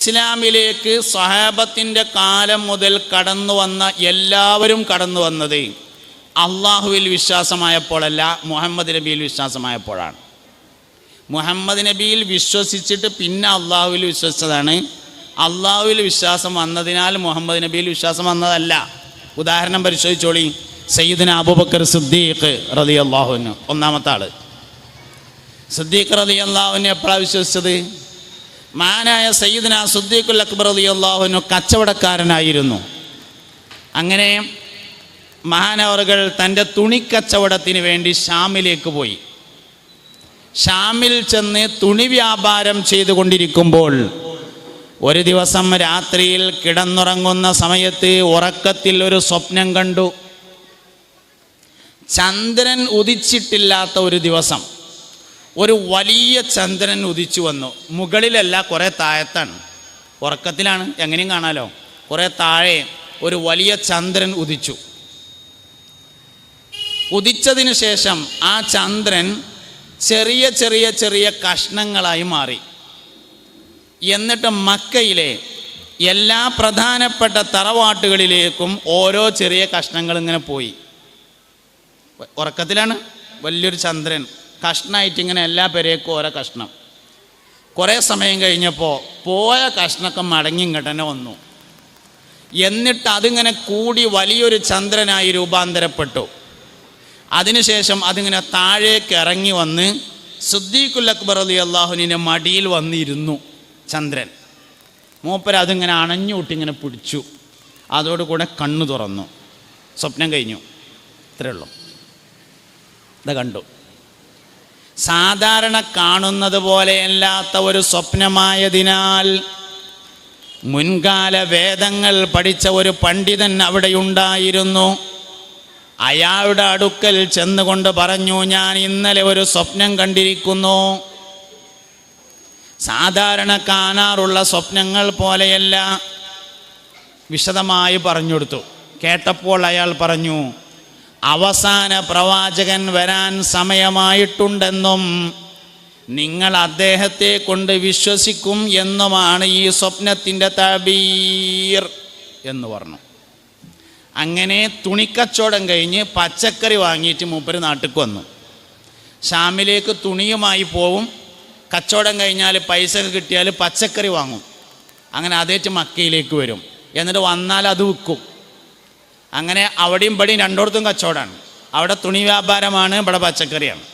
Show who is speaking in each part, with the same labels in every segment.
Speaker 1: ഇസ്ലാമിലേക്ക് സ്വഹാബത്തിൻ്റെ കാലം മുതൽ കടന്നു വന്ന എല്ലാവരും കടന്നു വന്നത് അള്ളാഹുവിൽ വിശ്വാസമായപ്പോഴല്ല, മുഹമ്മദ് നബിയിൽ വിശ്വാസമായപ്പോഴാണ്. മുഹമ്മദ് നബിയിൽ വിശ്വസിച്ചിട്ട് പിന്നെ അള്ളാഹുവിൽ വിശ്വസിച്ചതാണ്. അള്ളാഹുവിൽ വിശ്വാസം വന്നതിനാൽ മുഹമ്മദ് നബിയിൽ വിശ്വാസം വന്നതല്ല. ഉദാഹരണം പരിശോധിച്ചോളി. സയ്യിദുന അബൂബക്കർ സിദ്ദീഖ് റളിയല്ലാഹു അൻഹു, ഒന്നാമത്തെ ആൾ. സിദ്ദീഖ് റളിയല്ലാഹു അൻഹു എപ്പോഴാണ് വിശ്വസിച്ചത്? മഹാനായ സയ്യിദുന സിദ്ദീഖുൽ അക്ബർ റളിയല്ലാഹു അൻഹു കച്ചവടക്കാരനായിരുന്നു. അങ്ങനെ മഹാനവറുകൾ തൻ്റെ തുണിക്കച്ചവടത്തിന് വേണ്ടി ഷാമിലേക്ക് പോയി. ഷാമിൽ ചെന്ന് തുണി വ്യാപാരം ചെയ്തുകൊണ്ടിരിക്കുമ്പോൾ ഒരു ദിവസം രാത്രിയിൽ കിടന്നുറങ്ങുന്ന സമയത്ത് ഉറക്കത്തിൽ ഒരു സ്വപ്നം കണ്ടു. ചന്ദ്രൻ ഉദിച്ചിട്ടില്ലാത്ത ഒരു ദിവസം ഒരു വലിയ ചന്ദ്രൻ ഉദിച്ചു വന്നു. മുകളിലല്ല, കുറേ താഴത്താണ്. ഉറക്കത്തിലാണ്, എങ്ങനെയും കാണാലോ. കുറേ താഴെ ഒരു വലിയ ചന്ദ്രൻ ഉദിച്ചു. ഉദിച്ചതിന് ശേഷം ആ ചന്ദ്രൻ ചെറിയ ചെറിയ ചെറിയ കഷ്ണങ്ങളായി മാറി. എന്നിട്ട് മക്കയിലെ എല്ലാ പ്രധാനപ്പെട്ട തറവാട്ടുകളിലേക്കും ഓരോ ചെറിയ കഷ്ണങ്ങൾ ഇങ്ങനെ പോയി. ഉറക്കത്തിലാണ്, വലിയൊരു ചന്ദ്രൻ കഷ്ണമായിട്ട് ഇങ്ങനെ എല്ലാ പേരേക്കും ഓരോ കഷ്ണം. കുറേ സമയം കഴിഞ്ഞപ്പോൾ പോയ കഷ്ണമൊക്കെ മടങ്ങി ഇങ്ങോട്ട് തന്നെ വന്നു. എന്നിട്ട് അതിങ്ങനെ കൂടി വലിയൊരു ചന്ദ്രനായി രൂപാന്തരപ്പെട്ടു. അതിനുശേഷം അതിങ്ങനെ താഴേക്ക് ഇറങ്ങി വന്ന് സിദ്ദീഖുൽ അക്ബർ റളിയല്ലാഹുവിൻ്റെ മടിയിൽ വന്നിരുന്നു ചന്ദ്രൻ. മൂപ്പര് അതിങ്ങനെ അണഞ്ഞൂട്ടിങ്ങനെ പിടിച്ചു. അതോടുകൂടെ കണ്ണു തുറന്നു. സ്വപ്നം കഴിഞ്ഞു. ഇത്രയേ ഉള്ളൂ. ഇത് കണ്ടു. സാധാരണ കാണുന്നത് പോലെയല്ലാത്ത ഒരു സ്വപ്നമായതിനാൽ മുൻകാല വേദങ്ങൾ പഠിച്ച ഒരു പണ്ഡിതൻ അവിടെയുണ്ടായിരുന്നു. അയാളുടെ അടുക്കൽ ചെന്നുകൊണ്ട് പറഞ്ഞു, ഞാൻ ഇന്നലെ ഒരു സ്വപ്നം കണ്ടിരിക്കുന്നു. സാധാരണ കാണാറുള്ള സ്വപ്നങ്ങൾ പോലെയല്ല. വിശദമായി പറഞ്ഞു കൊടുത്തു. കേട്ടപ്പോൾ അയാൾ പറഞ്ഞു, അവസാന പ്രവാചകൻ വരാൻ സമയമായിട്ടുണ്ടെന്നും നിങ്ങൾ അദ്ദേഹത്തെ കൊണ്ട് വിശ്വസിക്കും എന്നുമാണ് ഈ സ്വപ്നത്തിൻ്റെ തഅബീർ എന്ന് പറഞ്ഞു. അങ്ങനെ തുണിക്കച്ചവടം കഴിഞ്ഞ് പച്ചക്കറി വാങ്ങിയിട്ട് മൂപ്പര് നാട്ടിൽ വന്നു. ഷാമിലേക്ക് തുണിയുമായി പോവും. കച്ചവടം കഴിഞ്ഞാൽ പൈസ കിട്ടിയാൽ പച്ചക്കറി വാങ്ങും. അങ്ങനെ അതേറ്റ് മക്കയിലേക്ക് വരും. എന്നിട്ട് വന്നാൽ അത് വിൽക്കും. അങ്ങനെ അവിടെയും ഇവിടെയും രണ്ടിടത്തും കച്ചവടമാണ്. അവിടെ തുണി വ്യാപാരമാണ്, ഇവിടെ പച്ചക്കറിയാണ്.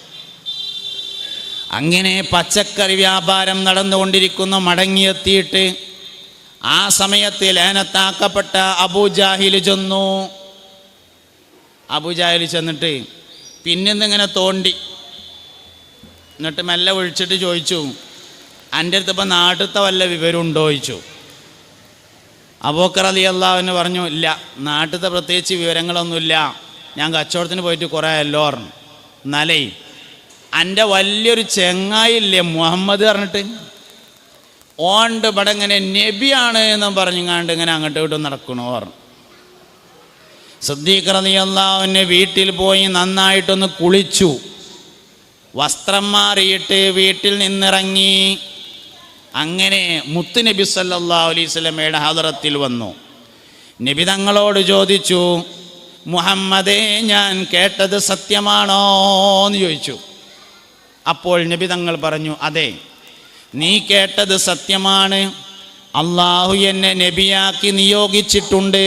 Speaker 1: അങ്ങനെ പച്ചക്കറി വ്യാപാരം നടന്നുകൊണ്ടിരിക്കുന്നു. മടങ്ങിയെത്തിയിട്ട് ആ സമയത്ത് ലേനത്താക്കപ്പെട്ട അബൂജാഹിൽ ചെന്നു. അബൂജാഹിൽ ചെന്നിട്ട് പിന്നിന്നിങ്ങനെ തോണ്ടി. എന്നിട്ട് മെല്ലെ വിളിച്ചിട്ട് ചോദിച്ചു, എൻ്റെ അടുത്ത് ഇപ്പം നാട്ടിലത്തെ വല്ല വിവരമുണ്ടോ ചോദിച്ചു. അബൂബക്കർ റളിയല്ലാഹു അൻഹു പറഞ്ഞു, ഇല്ല, നാട്ടിലത്തെ പ്രത്യേകിച്ച് വിവരങ്ങളൊന്നുമില്ല, ഞാൻ കച്ചവടത്തിന് പോയിട്ട് കുറേ ആയല്ലോ പറഞ്ഞു. എന്നാലേ എൻ്റെ വലിയൊരു ചെങ്ങായില്ലേ മുഹമ്മദ് പറഞ്ഞിട്ട്, ഓണ്ട് ഇവിടെ ഇങ്ങനെ നബിയാണ് എന്നും പറഞ്ഞുങ്ങാണ്ട് ഇങ്ങനെ അങ്ങോട്ട് ഇങ്ങോട്ട് നടക്കണോ പറഞ്ഞു. സിദ്ദീഖ് റളിയല്ലാഹു അൻഹു വീട്ടിൽ പോയി നന്നായിട്ടൊന്ന് കുളിച്ചു. വസ്ത്രം മാറിയിട്ട് വീട്ടിൽ നിന്നിറങ്ങി. അങ്ങനെ മുത്ത് നബി സല്ലല്ലാഹു അലൈഹി വസല്ലമയുടെ ഹദറത്തിൽ വന്നു. നബി തങ്ങളോട് ചോദിച്ചു, മുഹമ്മദേ, ഞാൻ കേട്ടത് സത്യമാണോ എന്ന് ചോദിച്ചു. അപ്പോൾ നബി തങ്ങൾ പറഞ്ഞു, അതെ, നീ കേട്ടത് സത്യമാണ്. അള്ളാഹു എന്നെ നബിയാക്കി നിയോഗിച്ചിട്ടുണ്ട്.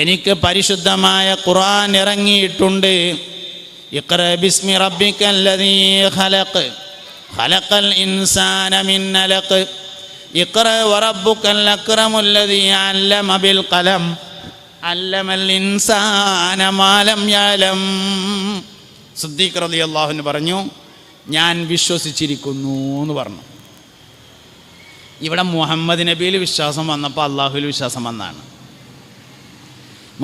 Speaker 1: എനിക്ക് പരിശുദ്ധമായ ഖുർആൻ ഇറങ്ങിയിട്ടുണ്ട്. ഇഖ്റ ബിസ്മി റബ്ബിക്കല്ലദീ ഖലഖ് ഖലഖൽ ഇൻസാന മിൻ അലഖ് ഇഖ്റ വറബ്ബുക്കൽ അക്രമുല്ലദീ അല്ലമ ബിൽ ഖലം അല്ലമൽ ഇൻസാന മാ ലം യഅലം. സിദ്ദീഖ് റളിയല്ലാഹു അൻഹു പറഞ്ഞു, ഞാൻ വിശ്വസിച്ചിരിക്കുന്നു എന്ന് പറഞ്ഞു. ഇവിടെ മുഹമ്മദ് നബിയിൽ വിശ്വാസം വന്നപ്പോൾ അള്ളാഹുവിൽ വിശ്വാസം വന്നാണ്.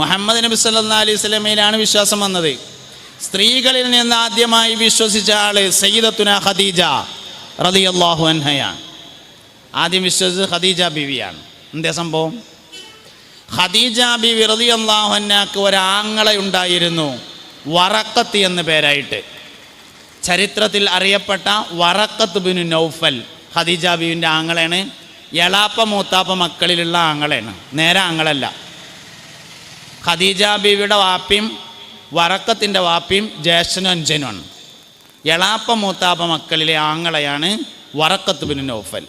Speaker 1: മുഹമ്മദ് നബി സല്ലല്ലാഹു അലൈഹി വസല്ലമയിലാണ് വിശ്വാസം വന്നത്. സ്ത്രീകളിൽ നിന്ന് ആദ്യമായി വിശ്വസിച്ച ആള് സയ്യിദത്തുന ഖദീജ റളിയല്ലാഹു അൻഹയാണ്. ആദ്യം വിശ്വസിച്ചത് ഖദീജ ബീവിയാണ്. എന്താ സംഭവം? ഖദീജ ബീവി റളിയല്ലാഹു അൻഹക്ക് ഒരാങ്ങളയുണ്ടായിരുന്നു, വറഖത്ത് എന്ന് പേരായിട്ട്. ചരിത്രത്തിൽ അറിയപ്പെട്ട വറഖത്ത് ബിൻ നൗഫൽ ഖദീജ ബീവിൻ്റെ ആങ്ങളാണ്. എളാപ്പ മൂത്താപ്പ മക്കളിലുള്ള ആങ്ങളാണ്, നേരെ ആങ്ങളല്ല. ഖദീജ ബീവിയുടെ വാപ്പിയും വറക്കത്തിൻ്റെ വാപ്പിയും ജ്യേഷ്ഠനും അഞ്ചനുമാണ്. എളാപ്പ മൂത്താപ്പ മക്കളിലെ ആങ്ങളയാണ് വറക്കത്ത് ബിൻ നൗഫൽ.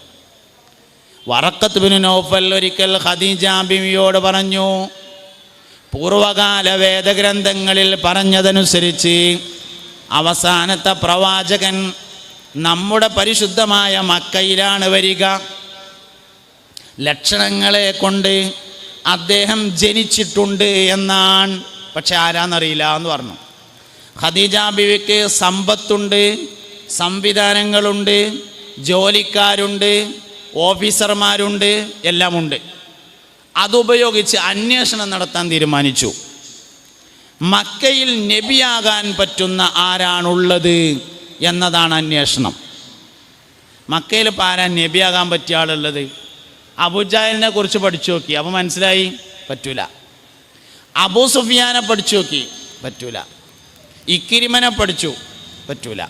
Speaker 1: വറക്കത്ത് ബിൻ നൗഫൽ ഒരിക്കൽ ഖദീജ ബീവിയോട് പറഞ്ഞു, പൂർവകാല വേദഗ്രന്ഥങ്ങളിൽ പറഞ്ഞതനുസരിച്ച് അവസാനത്തെ പ്രവാചകൻ നമ്മുടെ പരിശുദ്ധമായ മക്കയിലാണ് വരിക. ലക്ഷണങ്ങളെ കൊണ്ട് അദ്ദേഹം ജനിച്ചിട്ടുണ്ട് എന്നാണ്, പക്ഷെ ആരാന്നറിയില്ല എന്ന് പറഞ്ഞു. ഖദീജ ബീവിക്ക് സമ്പത്തുണ്ട്, സംവിധാനങ്ങളുണ്ട്, ജോലിക്കാരുണ്ട്, ഓഫീസർമാരുണ്ട്, എല്ലാമുണ്ട്. അതുപയോഗിച്ച് അന്വേഷണം നടത്താൻ തീരുമാനിച്ചു. മക്കയിൽ നബിയാകാൻ പറ്റുന്ന ആരാണുള്ളത് എന്നതാണ് അന്വേഷണം. മക്കയിൽ ഇപ്പോൾ ആരാ നബിയാകാൻ പറ്റിയ ആളുള്ളത്? അബൂജഹലിനെ കുറിച്ച് പഠിച്ചു നോക്കി, അപ്പോൾ മനസ്സിലായി പറ്റൂല. അബൂ സുഫിയാനെ പഠിച്ചു നോക്കി, പറ്റൂല. ഇക്രിമനെ പഠിച്ചു, പറ്റൂല.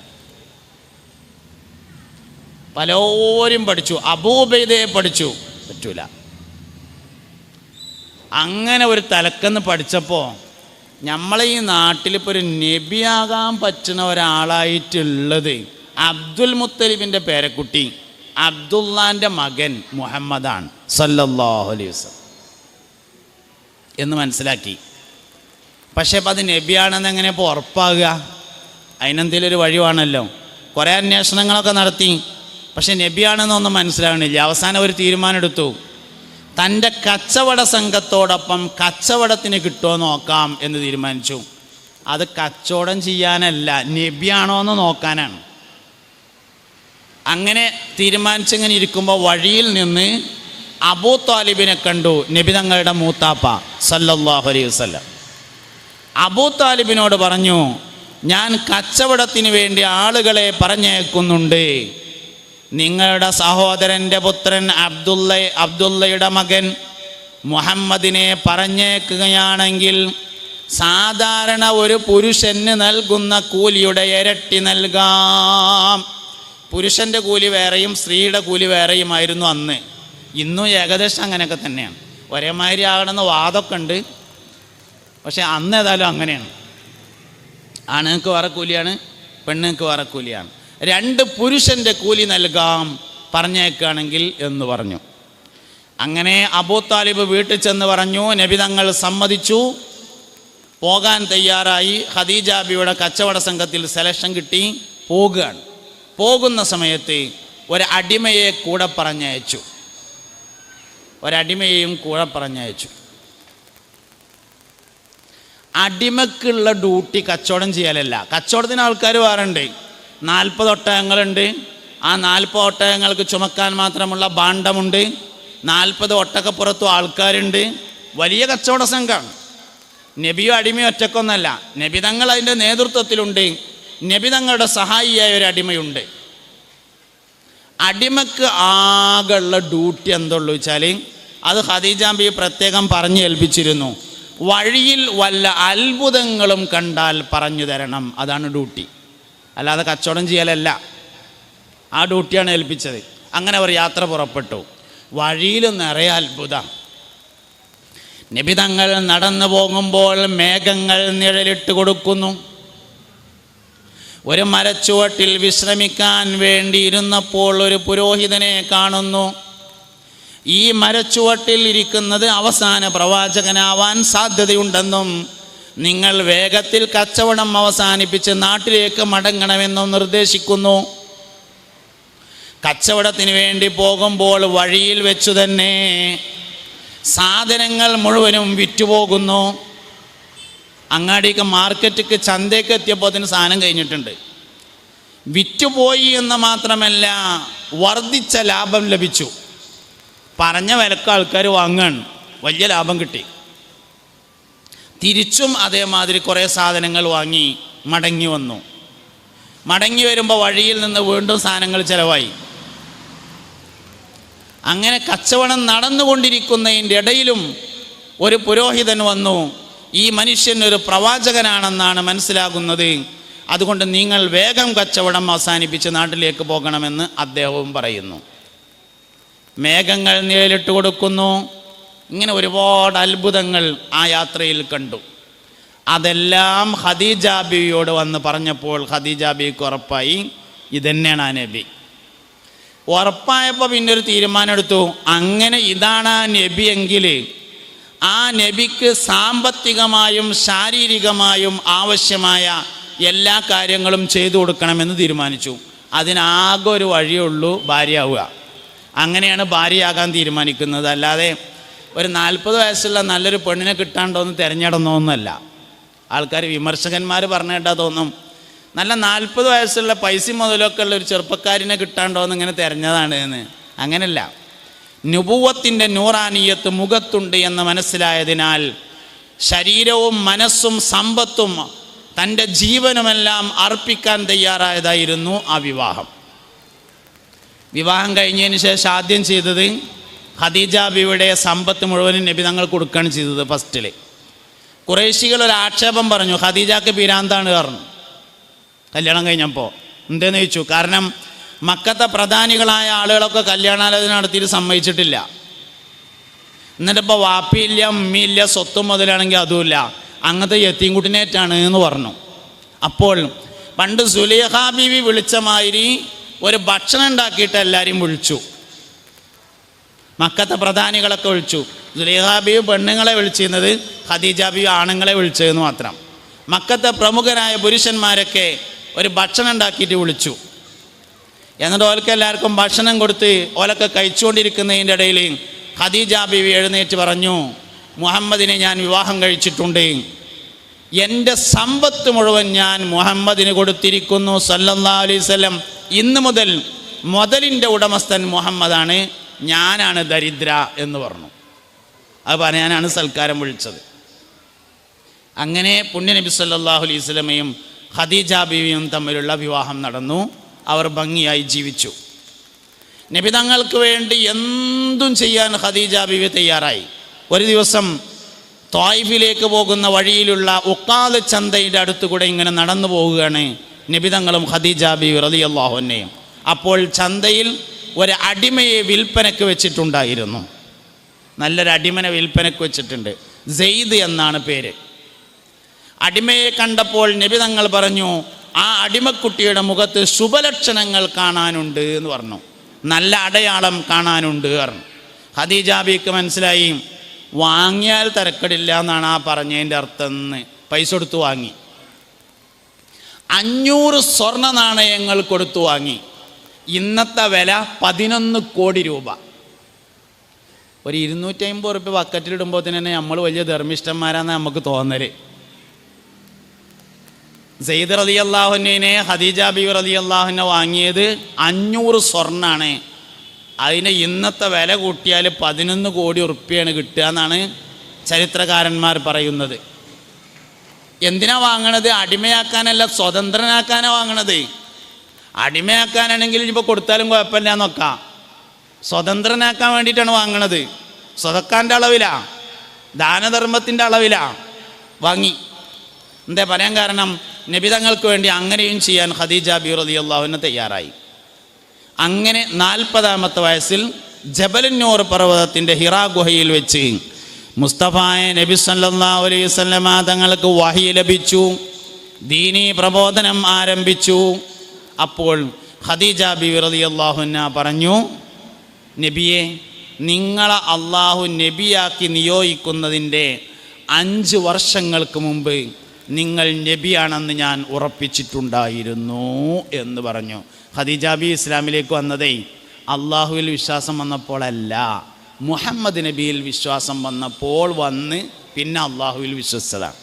Speaker 1: പലരും പഠിച്ചു, അബൂ ഉബൈദയെ പഠിച്ചു, പറ്റൂല. അങ്ങനെ ഒരു തലക്കെന്ന് പഠിച്ചപ്പോൾ നമ്മളെ ഈ നാട്ടിലിപ്പോൾ ഒരു നബിയാകാൻ പറ്റുന്ന ഒരാളായിട്ടുള്ളത് അബ്ദുൽ മുത്തലിബിൻ്റെ പേരക്കുട്ടി അബ്ദുല്ലാൻ്റെ മകൻ മുഹമ്മദാണ് സല്ലല്ലാഹു അലൈഹി വസല്ലം എന്ന് മനസ്സിലാക്കി. പക്ഷേ അപ്പം അത് നബിയാണെന്ന് എങ്ങനെ ഇപ്പോൾ ഉറപ്പാകുക? അതിനെന്തെങ്കിലും ഒരു വഴിവാണല്ലോ. കുറേ അന്വേഷണങ്ങളൊക്കെ നടത്തി, പക്ഷെ നബിയാണെന്നൊന്നും മനസ്സിലാവണില്ല. അവസാനം ഒരു തീരുമാനം എടുത്തു, തൻ്റെ കച്ചവട സംഘത്തോടൊപ്പം കച്ചവടത്തിന് കിട്ടുമോ നോക്കാം എന്ന് തീരുമാനിച്ചു. അത് കച്ചവടം ചെയ്യാനല്ല, നബിയാണോ എന്ന് നോക്കാനാണ്. അങ്ങനെ തീരുമാനിച്ചിങ്ങനെ ഇരിക്കുമ്പോൾ വഴിയിൽ നിന്ന് അബൂ താലിബിനെ കണ്ടു, നബി തങ്ങളുടെ മൂത്താപ്പ സല്ലല്ലാഹു അലൈഹി വസല്ലം. അബൂ താലിബിനോട് പറഞ്ഞു, ഞാൻ കച്ചവടത്തിന് വേണ്ടി ആളുകളെ പറഞ്ഞേക്കുന്നുണ്ട്. നിങ്ങളുടെ സഹോദരൻ്റെ പുത്രൻ അബ്ദുള്ളയുടെ മകൻ മുഹമ്മദിനെ പറഞ്ഞേക്കുകയാണെങ്കിൽ സാധാരണ ഒരു പുരുഷന് നൽകുന്ന കൂലിയുടെ ഇരട്ടി നൽകാം. പുരുഷൻ്റെ കൂലി വേറെയും സ്ത്രീയുടെ കൂലി വേറെയുമായിരുന്നു അന്ന്. ഇന്നും ഏകദേശം അങ്ങനെയൊക്കെ തന്നെയാണ്. ഒരേമാതിരി ആകണമെന്ന് വാദമൊക്കെ ഉണ്ട്, പക്ഷെ അന്ന് ഏതായാലും അങ്ങനെയാണ്. ആണുങ്ങൾക്ക് വേറെ കൂലിയാണ്, പെണ്ണുങ്ങൾക്ക് വേറെ കൂലിയാണ്. 2 പുരുഷൻ്റെ കൂലി നൽകാം പറഞ്ഞേക്കുകയാണെങ്കിൽ എന്ന് പറഞ്ഞു. അങ്ങനെ അബൂ താലിബ് വീട്ടിൽ ചെന്ന് പറഞ്ഞു, നബി തങ്ങൾ സമ്മതിച്ചു, പോകാൻ തയ്യാറായി. ഖദീജ ബിയുടെ കച്ചവട സംഘത്തിൽ സെലക്ഷൻ കിട്ടി, പോകുകയാണ്. പോകുന്ന സമയത്ത് ഒരു അടിമയെ കൂടെ പറഞ്ഞയച്ചു. ഒരടിമയെയും കൂടെ പറഞ്ഞയച്ചു. അടിമക്കുള്ള ഡ്യൂട്ടി കച്ചവടം ചെയ്യലല്ല. കച്ചവടത്തിന് ആൾക്കാർ വേറുണ്ട്. 40 ഒട്ടകങ്ങളുണ്ട്. ആ 40 ഒട്ടകങ്ങൾക്ക് ചുമക്കാൻ മാത്രമുള്ള ഭാണ്ഡമുണ്ട്. 40 ഒട്ടകപ്പുറത്തും ആൾക്കാരുണ്ട്. വലിയ കച്ചവട സംഘമാണ്. നബിയോ അടിമയോ ഒറ്റക്കൊന്നല്ല, നബി തങ്ങൾ അതിൻ്റെ നേതൃത്വത്തിലുണ്ട്. നബി തങ്ങളുടെ സഹായിയായ ഒരു അടിമയുണ്ട്. അടിമക്ക് ആകെയുള്ള ഡ്യൂട്ടി എന്തുള്ളൂ വെച്ചാൽ, അത് ഖദീജ ബി പ്രത്യേകം പറഞ്ഞു ഏൽപ്പിച്ചിരുന്നു, വഴിയിൽ വല്ല അത്ഭുതങ്ങളും കണ്ടാൽ പറഞ്ഞു തരണം. അതാണ് ഡ്യൂട്ടി, അല്ലാതെ കച്ചവടം ചെയ്യലല്ല. ആ ഡ്യൂട്ടിയാണ് ഏൽപ്പിച്ചത്. അങ്ങനെ അവർ യാത്ര പുറപ്പെട്ടു. വഴിയിൽ നിറയെ അത്ഭുതം. നബി തങ്ങൾ നടന്നു പോകുമ്പോൾ മേഘങ്ങൾ നിഴലിട്ട് കൊടുക്കുന്നു. ഒരു മരച്ചുവട്ടിൽ വിശ്രമിക്കാൻ വേണ്ടി ഇരുന്നപ്പോൾ ഒരു പുരോഹിതനെ കാണുന്നു. ഈ മരച്ചുവട്ടിൽ ഇരിക്കുന്നത് അവസാന പ്രവാചകനാവാൻ സാധ്യതയുണ്ടെന്നും നിങ്ങൾ വേഗത്തിൽ കച്ചവടം അവസാനിപ്പിച്ച് നാട്ടിലേക്ക് മടങ്ങണമെന്നും നിർദ്ദേശിക്കുന്നു. കച്ചവടത്തിന് വേണ്ടി പോകുമ്പോൾ വഴിയിൽ വെച്ചു തന്നെ സാധനങ്ങൾ മുഴുവനും വിറ്റുപോകുന്നു. അങ്ങാടിക്ക് മാർക്കറ്റിക്ക് ചന്തയ്ക്ക് എത്തിയപ്പോൾ അതിന് സാധനം കഴിഞ്ഞിട്ടുണ്ട്. വിറ്റുപോയി എന്ന് മാത്രമല്ല, വർദ്ധിച്ച ലാഭം ലഭിച്ചു. പറഞ്ഞ വിലക്ക് ആൾക്കാർ വാങ്ങാൻ വലിയ ലാഭം കിട്ടി. തിരിച്ചും അതേമാതിരി കുറേ സാധനങ്ങൾ വാങ്ങി മടങ്ങി വന്നു. മടങ്ങി വരുമ്പോൾ വഴിയിൽ നിന്ന് വീണ്ടും സാധനങ്ങൾ ചിലവായി. അങ്ങനെ കച്ചവടം നടന്നുകൊണ്ടിരിക്കുന്നതിൻ്റെ ഇടയിലും ഒരു പുരോഹിതൻ വന്നു. ഈ മനുഷ്യൻ ഒരു പ്രവാചകനാണെന്നാണ് മനസ്സിലാകുന്നത്, അതുകൊണ്ട് നിങ്ങൾ വേഗം കച്ചവടം അവസാനിപ്പിച്ച് നാട്ടിലേക്ക് പോകണമെന്ന് അദ്ദേഹവും പറയുന്നു. മേഘങ്ങൾ നിഴലിട്ട് കൊടുക്കുന്നു. ഇങ്ങനെ ഒരുപാട് അത്ഭുതങ്ങൾ ആ യാത്രയിൽ കണ്ടു. അതെല്ലാം ഖദീജ ബീവിയോട് വന്ന് പറഞ്ഞപ്പോൾ ഖദീജ ബീവിക്ക് ഉറപ്പായി ഇതന്നെയാണ് ആ നബി. ഉറപ്പായപ്പോൾ പിന്നെ ഒരു തീരുമാനം എടുത്തു, അങ്ങനെ ഇതാണ് ആ നബി എങ്കിൽ ആ നബിക്ക് സാമ്പത്തികമായും ശാരീരികമായും ആവശ്യമായ എല്ലാ കാര്യങ്ങളും ചെയ്തു കൊടുക്കണമെന്ന് തീരുമാനിച്ചു. അതിനാകെ ഒരു വഴിയുള്ളൂ, ഭാര്യയാവുക. അങ്ങനെയാണ് ഭാര്യയാകാൻ തീരുമാനിക്കുന്നത്. അല്ലാതെ ഒരു 40 വയസ്സുള്ള നല്ലൊരു പെണ്ണിനെ കിട്ടാണ്ടോന്ന് തിരഞ്ഞെടുന്നൊന്നുമല്ല. ആൾക്കാർ വിമർശകന്മാർ പറഞ്ഞു കേട്ടാൽ തോന്നും നല്ല 40 വയസ്സുള്ള പൈസ മുതലൊക്കെ ഉള്ള ഒരു ചെറുപ്പക്കാരിനെ കിട്ടാണ്ടോന്ന് ഇങ്ങനെ തിരഞ്ഞതാണ് എന്ന്. അങ്ങനെയല്ല, നുബുവത്തിൻ്റെ നൂറാനിയത്ത് മുഖത്തുണ്ട് എന്ന് മനസ്സിലായതിനാൽ ശരീരവും മനസ്സും സമ്പത്തും തൻ്റെ ജീവനുമെല്ലാം അർപ്പിക്കാൻ തയ്യാറായതായിരുന്നു ആ വിവാഹം. വിവാഹം കഴിഞ്ഞതിന് ശേഷം ആദ്യം ചെയ്തത് ഖദീജ ബീവിയുടെ സമ്പത്ത് മുഴുവനും നബി തങ്ങൾ കൊടുക്കുകയാണ് ചെയ്തത്. ഫസ്റ്റിൽ ഖുറൈശികൾ ഒരു ആക്ഷേപം പറഞ്ഞു, ഖദീജക്ക് പിരാന്താണ് പറഞ്ഞു കല്യാണം കഴിഞ്ഞപ്പോൾ. എന്തെന്ന് ചോദിച്ചു. കാരണം മക്കത്തെ പ്രധാനികളായ ആളുകളൊക്കെ കല്യാണാലോചന നടത്തിയിട്ട് സമ്മതിച്ചിട്ടില്ല. എന്നിട്ടിപ്പോൾ വാപ്പിയില്ല, ഉമ്മയില്ല, സ്വത്തും മുതലാണെങ്കിൽ അതുമില്ല, അങ്ങനത്തെ യത്തീംകുട്ടിനേറ്റാണ് എന്ന് പറഞ്ഞു. അപ്പോൾ പണ്ട് സുലൈഖ ബീവി വിളിച്ച മാതിരി ഒരു ഭക്ഷണം ഉണ്ടാക്കിയിട്ട് എല്ലാവരെയും വിളിച്ചു. മക്കത്തെ പ്രധാനികളൊക്കെ വിളിച്ചു. സുലൈഖ ബീവി പെണ്ണുങ്ങളെ വിളിച്ചിരുന്നത്, ഖദീജ ബീവി ആണുങ്ങളെ വിളിച്ചതെന്ന് മാത്രം. മക്കത്തെ പ്രമുഖരായ പുരുഷന്മാരൊക്കെ ഒരു ഭക്ഷണം ഉണ്ടാക്കിയിട്ട് വിളിച്ചു. എന്നിട്ട് ഓലക്ക് എല്ലാവർക്കും ഭക്ഷണം കൊടുത്ത് ഓലൊക്കെ കഴിച്ചുകൊണ്ടിരിക്കുന്നതിൻ്റെ ഇടയിൽ ഖദീജ ബീവി എഴുന്നേറ്റ് പറഞ്ഞു, മുഹമ്മദിനെ ഞാൻ വിവാഹം കഴിച്ചിട്ടുണ്ട്, എൻ്റെ സമ്പത്ത് മുഴുവൻ ഞാൻ മുഹമ്മദിന് കൊടുത്തിരിക്കുന്നു സല്ലല്ലാഹു അലൈഹി വസല്ലം. ഇന്ന് മുതൽ മുതലിൻ്റെ ഉടമസ്ഥൻ മുഹമ്മദാണ്, ഞാനാണ് ദരിദ്ര എന്ന് പറഞ്ഞു. അത് പറയാനാണ് സൽക്കാരം വിളിച്ചത്. അങ്ങനെ പുണ്യനബി സല്ലല്ലാഹു അലൈഹി വസല്ലമയും ഖദീജ ബീവിയും തമ്മിലുള്ള വിവാഹം നടന്നു. അവർ ഭംഗിയായി ജീവിച്ചു. നബി തങ്ങൾക്ക് വേണ്ടി എന്തും ചെയ്യാൻ ഖദീജ ബീവി തയ്യാറായി. ഒരു ദിവസം ത്വായിഫിലേക്ക് പോകുന്ന വഴിയിലുള്ള ഉഖാദ് ചന്തയുടെ അടുത്തുകൂടെ ഇങ്ങനെ നടന്നു പോവുകയാണ് നബി തങ്ങളും ഖദീജ ബീവി റളിയല്ലാഹു അൻഹയും. അപ്പോൾ ചന്തയിൽ ഒരു അടിമയെ വിൽപ്പനയ്ക്ക് വെച്ചിട്ടുണ്ടായിരുന്നു. നല്ലൊരു അടിമനെ വിൽപ്പനയ്ക്ക് വെച്ചിട്ടുണ്ട്. സെയ്ദ് എന്നാണ് പേര്. അടിമയെ കണ്ടപ്പോൾ നബി തങ്ങൾ പറഞ്ഞു, ആ അടിമക്കുട്ടിയുടെ മുഖത്ത് ശുഭലക്ഷണങ്ങൾ കാണാനുണ്ട് എന്ന് പറഞ്ഞു, നല്ല അടയാളം കാണാനുണ്ട് പറഞ്ഞു. ഖദീജ ബീവിക്ക് മനസ്സിലായി വാങ്ങിയാൽ തരക്കടില്ല എന്നാണ് ആ പറഞ്ഞതിൻ്റെ അർത്ഥം എന്ന്. പൈസ കൊടുത്തു വാങ്ങി. 500 സ്വർണ്ണ നാണയങ്ങൾ കൊടുത്തു വാങ്ങി. ഇന്നത്തെ വില 11 കോടി രൂപ. ഒരു 250 റുപ്യ ബക്കറ്റിലിടുമ്പോൾ തന്നെ നമ്മൾ വലിയ ധർമ്മിഷ്ഠന്മാരാണെന്ന് നമുക്ക് തോന്നല്. സെയ്ദ് റളിയല്ലാഹു അൻഹുവിനെ ഖദീജ ബീവി റളിയല്ലാഹു അൻഹ വാങ്ങിയത് 500 സ്വർണ്ണാണ്. അതിന് ഇന്നത്തെ വില കൂട്ടിയാൽ 11 കോടി ഉറുപ്പ്യാണ് കിട്ടുക എന്നാണ് ചരിത്രകാരന്മാർ പറയുന്നത്. എന്തിനാ വാങ്ങണത്? അടിമയാക്കാനല്ല, സ്വതന്ത്രനാക്കാനാണ് വാങ്ങണത്. അടിമയാക്കാനാണെങ്കിൽ ഇപ്പോൾ കൊടുത്താലും കുഴപ്പമില്ല നോക്കാം. സ്വതന്ത്രനാക്കാൻ വേണ്ടിയിട്ടാണ് വാങ്ങണത്. സ്വതക്കാൻ്റെ അളവിലാ, ദാനധർമ്മത്തിൻ്റെ അളവിലാ വാങ്ങി. എന്താ പറയാൻ കാരണം, നബി തങ്ങൾക്ക് വേണ്ടി അങ്ങനെയും ചെയ്യാൻ ഖദീജ ബീവി റളിയല്ലാഹു അൻഹ തയ്യാറായി. അങ്ങനെ 40ാമത്തെ വയസ്സിൽ ജബലുന്നൂർ പർവ്വതത്തിൻ്റെ ഹിറാ ഗുഹയിൽ വെച്ച് മുസ്തഫായ നബി സല്ലല്ലാഹു അലൈഹി വസല്ലമ തങ്ങൾക്ക് വഹി ലഭിച്ചു. ദീനീ പ്രബോധനം ആരംഭിച്ചു. അപ്പോൾ ഖദീജ ബീവി റളിയല്ലാഹു അൻഹ പറഞ്ഞു, നബിയെ, നിങ്ങളെ അള്ളാഹു നബിയാക്കി നിയോഗിക്കുന്നതിൻ്റെ 5 വർഷങ്ങൾക്ക് മുമ്പ് നിങ്ങൾ നബിയാണെന്ന് ഞാൻ ഉറപ്പിച്ചിട്ടുണ്ടായിരുന്നു എന്ന് പറഞ്ഞു. ഖദീജ ബീവി ഇസ്ലാമിലേക്ക് വന്നതേ അള്ളാഹുവിൽ വിശ്വാസം വന്നപ്പോഴല്ല, മുഹമ്മദ് നബിയിൽ വിശ്വാസം വന്നപ്പോൾ വന്ന് പിന്നെ അള്ളാഹുവിൽ വിശ്വസിച്ചതാണ്.